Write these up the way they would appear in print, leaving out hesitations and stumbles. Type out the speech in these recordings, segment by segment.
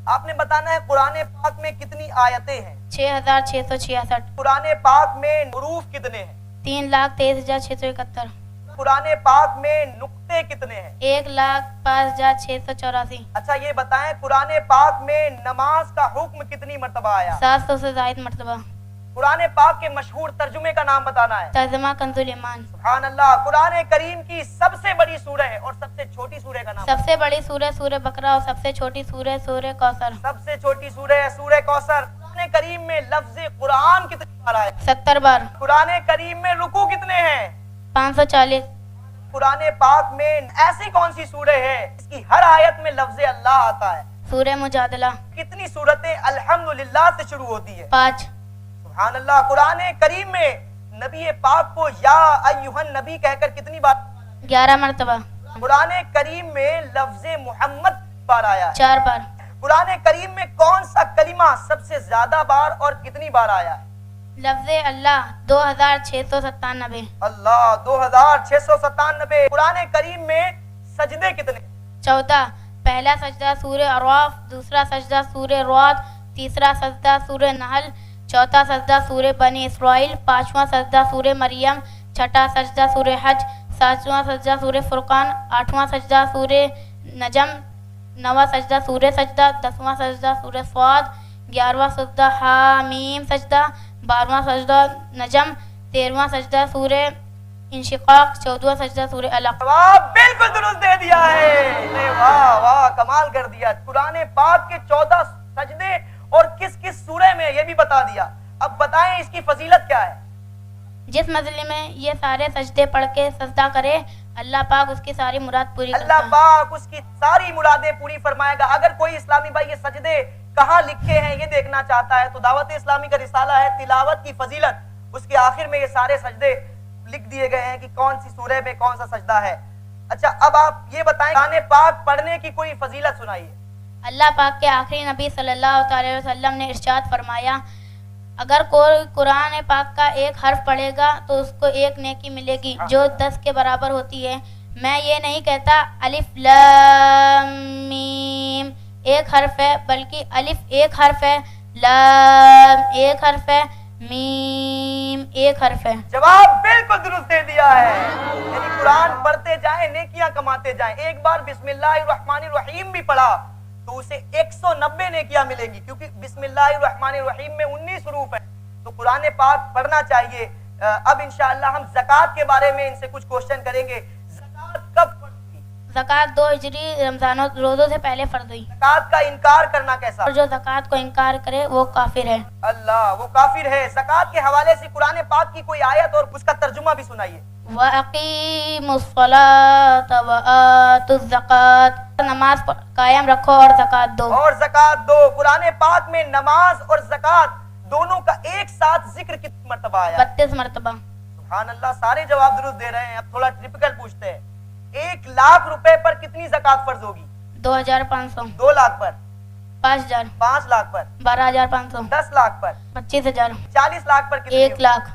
آپ نے بتانا ہے قرآن پاک میں کتنی آیتیں ہیں؟ 6666. قرآن پاک میں حروف کتنے ہیں؟ 3,23,671. قرآن پاک میں نقطے کتنے ہیں؟ 1,05,684. اچھا یہ بتائیں قرآن پاک میں نماز کا حکم کتنی مرتبہ آیا؟ 700 سے زائد مرتبہ. قرآن پاک کے مشہور ترجمے کا نام بتانا ہے. ترجمہ کنز الایمان. سبحان اللہ. قرآن کریم کی سب سے بڑی سورہ ہے اور سب سے چھوٹی سورہ کا نام؟ سب سے بڑی سورہ سورہ بقرہ اور سب سے چھوٹی سورہ سورہ کوثر. سب سے چھوٹی سورہ ہے سورہ کوثر. قرآن کریم میں لفظ قرآن کتنی بار آیا؟ 70 بار. قرآن کریم میں رکوع کتنے ہیں؟ 540. قرآن پاک میں ایسی کون سی سورہ ہے اس کی ہر آیت میں لفظ اللہ آتا ہے؟ سورہ مجادلہ. کتنی سورتیں الحمدللہ سے شروع ہوتی ہے؟ 5. سبحان اللہ. قرآن کریم میں نبی پاک کو یا ایھا النبی کہہ کر کتنی بار؟ 11 مرتبہ. قرآن کریم میں لفظ محمد بار آیا ہے؟ 4 بار. قرآن کریم میں کون سا کلمہ سب سے زیادہ بار اور کتنی بار آیا ہے؟ لفظ اللہ 2697. اللہ 2697. قرآن کریم میں سجدے کتنے؟ 14. پہلا سجدہ سورہ اعراف، دوسرا سجدہ سورہ رعد، تیسرا سجدہ سورہ نحل، چوتھا سجدہ سورہ بنی اسرائیل، پانچواں سجدہ سورہ مریم، چھٹا سجدہ سورہ حج، ساتواں سجدہ سورہ فرقان، آٹھواں سجدہ سورہ نجم، نواں سجدہ سورہ سجدہ، 10واں سجدہ سورہ صاد، 11واں سجدہ حامیم سجدہ، 12واں سجدہ نجم، 13واں سجدہ سورہ انشقاق، 14واں سجدہ سورہ علق. جواب بالکل درست دے دیا ہے. واہ واہ کمال کر دیا. قرآن پاک کے 14 سجدے اور کس کس سورہ میں یہ بھی بتا دیا. اب بتائیں اس کی فضیلت کیا ہے؟ جس مجلس میں یہ سارے سجدے پڑھ کے سجدہ کرے اللہ پاک اس کی ساری مراد پوری کرتا ہے. اللہ پاک اس کی ساری مرادیں پوری فرمائے گا. اگر کوئی اسلامی بھائی یہ سجدے کہاں لکھے ہیں یہ دیکھنا چاہتا ہے تو دعوت اسلامی کا رسالہ ہے تلاوت کی فضیلت، اس کے آخر میں یہ سارے سجدے لکھ دیے گئے ہیں کہ کون سی سورہ میں کون سا سجدہ ہے. اچھا اب آپ یہ بتائیں قرآن پاک پڑھنے کی کوئی فضیلت سنائیے. اللہ پاک کے آخری نبی صلی اللہ علیہ وسلم نے ارشاد فرمایا اگر کوئی قرآن پاک کا ایک حرف پڑھے گا تو اس کو ایک نیکی ملے گی جو 10 کے برابر ہوتی ہے. میں یہ نہیں کہتا الف لام میم ایک حرف ہے، بلکہ الف ایک حرف ہے، لام ایک حرف ہے، میم ایک حرف ہے. جواب بالکل درست دے دیا ہے. یعنی قرآن پڑھتے جائیں نیکیاں کماتے جائیں. ایک بار بسم اللہ الرحمن الرحیم بھی پڑھا تو اسے 190 نیکیاں ملیں گی کیونکہ بسم اللہ الرحمن الرحیم میں 19 حروف ہیں. تو قرآن پاک پڑھنا چاہیے. اب انشاءاللہ ہم زکوٰۃ کے بارے میں ان سے کچھ کوشچن کریں گے. زکوٰۃ کب پڑھتی؟ زکوٰۃ 2 ہجری رمضان روزوں سے پہلے فرض ہوئی. زکوٰۃ کا انکار کرنا کیسا؟ اور جو زکوٰۃ کو انکار کرے وہ کافر ہے. اللہ وہ کافر ہے. زکوٰۃ کے حوالے سے قرآن پاک کی کوئی آیت اور اس کا ترجمہ بھی سنائیے. وَأَقِيمُوا الصَّلَاةَ وَآتُوا الزَّكَاةَ نماز قائم رکھو اور زکوٰۃ دو. اور زکوٰۃ دو. قرآن پاک میں نماز اور زکوٰۃ دونوں کا ایک ساتھ ذکر کتنی مرتبہ آیا؟ 32 مرتبہ. سبحان اللہ. سارے جواب درست دے رہے ہیں. اب تھوڑا ٹپیکل پوچھتے ہیں. 1 لاکھ روپے پر کتنی زکوٰۃ فرض ہوگی؟ 2500. 2 لاکھ پر؟ 5000. 5 لاکھ پر؟ 12500. 10 لاکھ پر؟ 25000. 40 لاکھ پر کتنی؟ 1 لاکھ.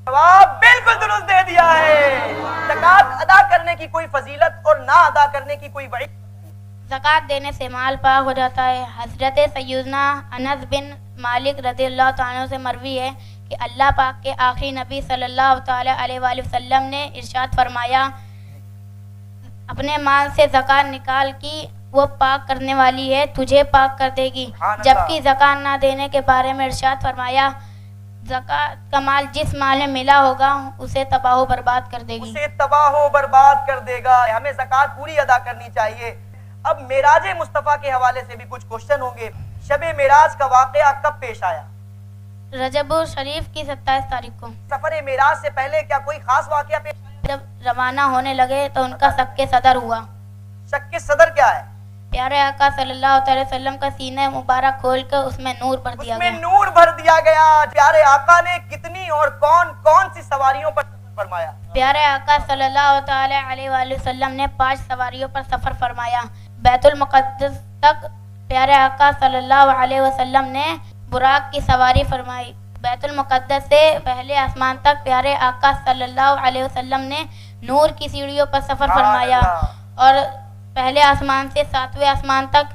جواب بالکل درست دے دیا ہے. زکوٰۃ ادا کرنے کی کوئی فضیلت اور نہ ادا کرنے کی کوئی وعید؟ زکوٰۃ دینے سے مال پاک ہو جاتا ہے. حضرت سیدنا انس بن مالک رضی اللہ تعالیٰ سے مروی ہے کہ اللہ پاک کے آخری نبی صلی اللہ تعالیٰ علیہ وآلہ وسلم نے ارشاد فرمایا اپنے مال سے زکوٰۃ نکال کی وہ پاک کرنے والی ہے تجھے پاک کر دے گی. جبکہ زکوٰۃ نہ دینے کے بارے میں ارشاد فرمایا زکوٰۃ کا مال جس مال میں ملا ہوگا اسے تباہ و برباد کر دے گی. اسے تباہ و برباد کر دے گا. ہمیں زکوٰۃ پوری ادا کرنی چاہیے. اب معراج مصطفیٰ کے حوالے سے بھی کچھ کوشچن ہوں گے. شب معراج کا واقعہ کب پیش آیا؟ رجب شریف کی 27 تاریخ کو. سفر معراج سے پہلے کیا کوئی خاص واقعہ پیش آیا؟ جب روانہ ہونے لگے تو ان کا شک صدر ہوا. شک صدر کیا ہے؟ پیارے آقا صلی اللہ علیہ وسلم کا سینہ مبارک کھول کر اس میں نور بھر دیا گیا. اس میں نور بھر دیا گیا. پیارے آقا نے کتنی اور کون کون سی سواریوں پر سفر فرمایا؟ پیارے آقا صلی اللہ تعالی علیہ وآلہ وسلم نے 5 سواریوں پر سفر فرمایا. بیت المقدس تک پیارے آقا صلی اللہ علیہ وسلم نے براق کی سواری فرمائی. بیت المقدس سے پہلے آسمان تک پیارے آقا صلی اللہ علیہ وسلم نے نور کی سیڑھیوں پر سفر فرمایا اور پہلے آسمان سے 7ویں آسمان تک